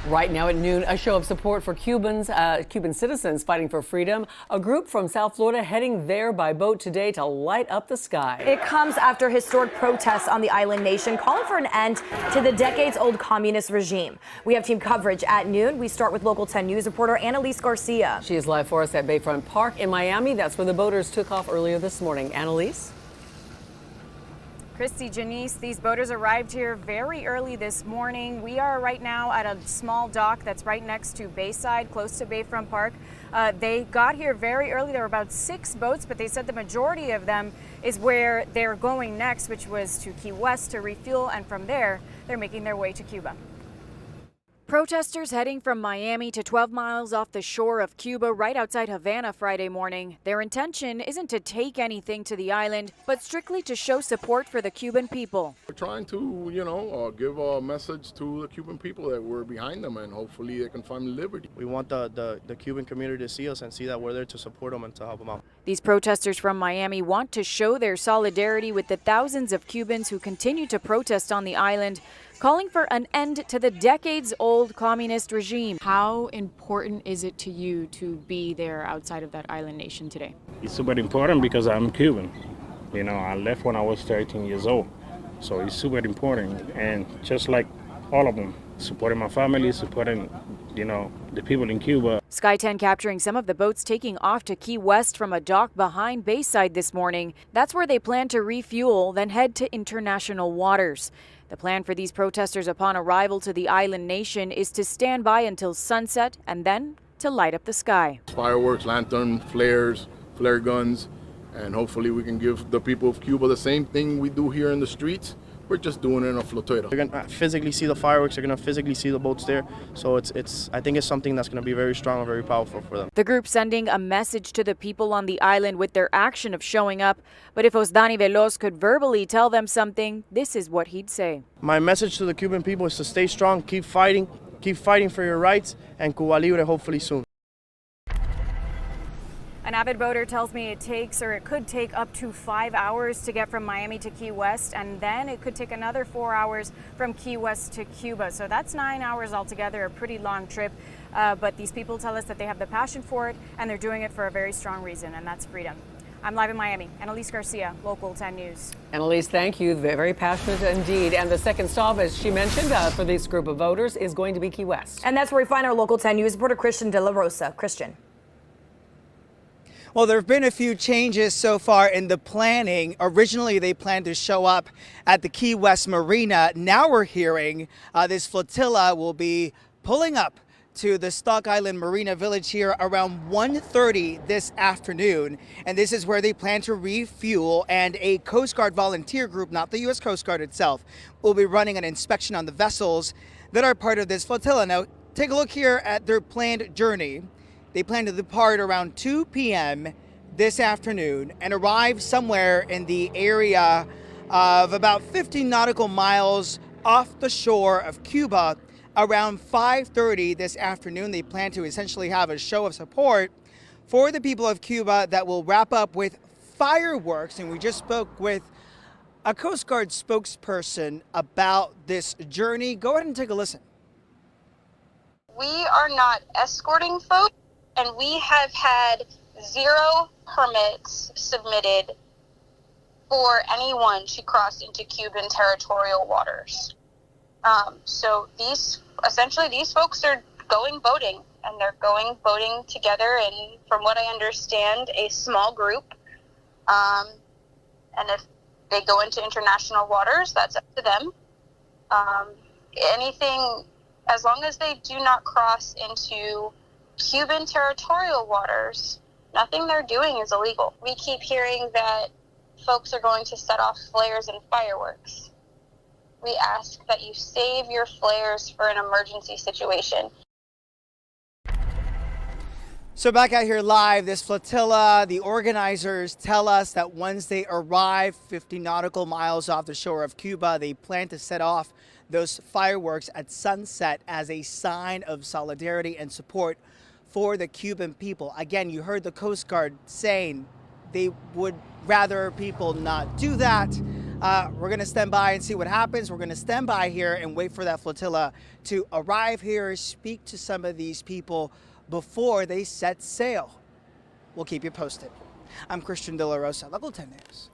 Right now at noon, a show of support for Cuban citizens fighting for freedom. A group from South Florida heading there by boat today to light up the sky. It comes after historic protests on the island nation calling for an end to the decades-old communist regime. We have team coverage at noon. We start with Local 10 News reporter Annalise Garcia. She is live for us at Bayfront Park in Miami. That's where the boaters took off earlier this morning. Annalise? Christy, Janice, these boaters arrived here very early this morning. We are right now at a small dock that's right next to Bayside, close to Bayfront Park. They got here very early. There were about 6 boats, but they said the majority of them is where they're going next, which was to Key West to refuel, and from there, they're making their way to Cuba. Protesters heading from Miami to 12 miles off the shore of Cuba right outside Havana Friday morning. Their intention isn't to take anything to the island, but strictly to show support for the Cuban people. We're trying to, give a message to the Cuban people that we're behind them and hopefully they can find liberty. We want the Cuban community to see us and see that we're there to support them and to help them out. These protesters from Miami want to show their solidarity with the thousands of Cubans who continue to protest on the island, calling for an end to the decades-old communist regime. How important is it to you to be there outside of that island nation today? It's super important because I'm Cuban. I left when I was 13 years old. So it's super important. And just like all of them, supporting my family, supporting, the people in Cuba. Sky 10 capturing some of the boats taking off to Key West from a dock behind Bayside this morning. That's where they plan to refuel, then head to international waters. The plan for these protesters upon arrival to the island nation is to stand by until sunset and then to light up the sky. Fireworks, lantern, flares, flare guns, and hopefully we can give the people of Cuba the same thing we do here in the streets. We're just doing it in a flotilla. They're gonna physically see the fireworks. They're gonna physically see the boats there. So I think it's something that's gonna be very strong and very powerful for them. The group sending a message to the people on the island with their action of showing up. But if Osdani Veloz could verbally tell them something, this is what he'd say. My message to the Cuban people is to stay strong, keep fighting for your rights, and Cuba Libre hopefully soon. An avid boater tells me it could take up to 5 hours to get from Miami to Key West, and then it could take another 4 hours from Key West to Cuba. So that's 9 hours altogether, a pretty long trip. But these people tell us that they have the passion for it, and they're doing it for a very strong reason, and that's freedom. I'm live in Miami. Annalise Garcia, Local 10 News. Annalise, thank you. Very passionate indeed. And the second stop, as she mentioned, for this group of voters is going to be Key West. And that's where we find our Local 10 News reporter Christian De La Rosa. Christian. Well, there have been a few changes so far in the planning. Originally, they planned to show up at the Key West Marina. Now we're hearing this flotilla will be pulling up to the Stock Island Marina Village here around 1:30 this afternoon. And this is where they plan to refuel, and a Coast Guard volunteer group, not the U.S. Coast Guard itself, will be running an inspection on the vessels that are part of this flotilla. Now, take a look here at their planned journey. They plan to depart around 2 p.m. this afternoon and arrive somewhere in the area of about 15 nautical miles off the shore of Cuba around 5:30 this afternoon. They plan to essentially have a show of support for the people of Cuba that will wrap up with fireworks. And we just spoke with a Coast Guard spokesperson about this journey. Go ahead and take a listen. We are not escorting folks, and we have had 0 permits submitted for anyone to cross into Cuban territorial waters. So these folks are going boating, and they're going boating together, and from what I understand, a small group. And if they go into international waters, that's up to them. As long as they do not cross into Cuban territorial waters, nothing they're doing is illegal. We keep hearing that folks are going to set off flares and fireworks. We ask that you save your flares for an emergency situation. So back out here live, this flotilla, the organizers tell us that once they arrive 50 nautical miles off the shore of Cuba, they plan to set off those fireworks at sunset as a sign of solidarity and support for the Cuban people. Again, you heard the Coast Guard saying they would rather people not do that. We're going to stand by and see what happens. We're going to stand by here and wait for that flotilla to arrive here, speak to some of these people before they set sail. We'll keep you posted. I'm Christian De La Rosa, Local 10 News.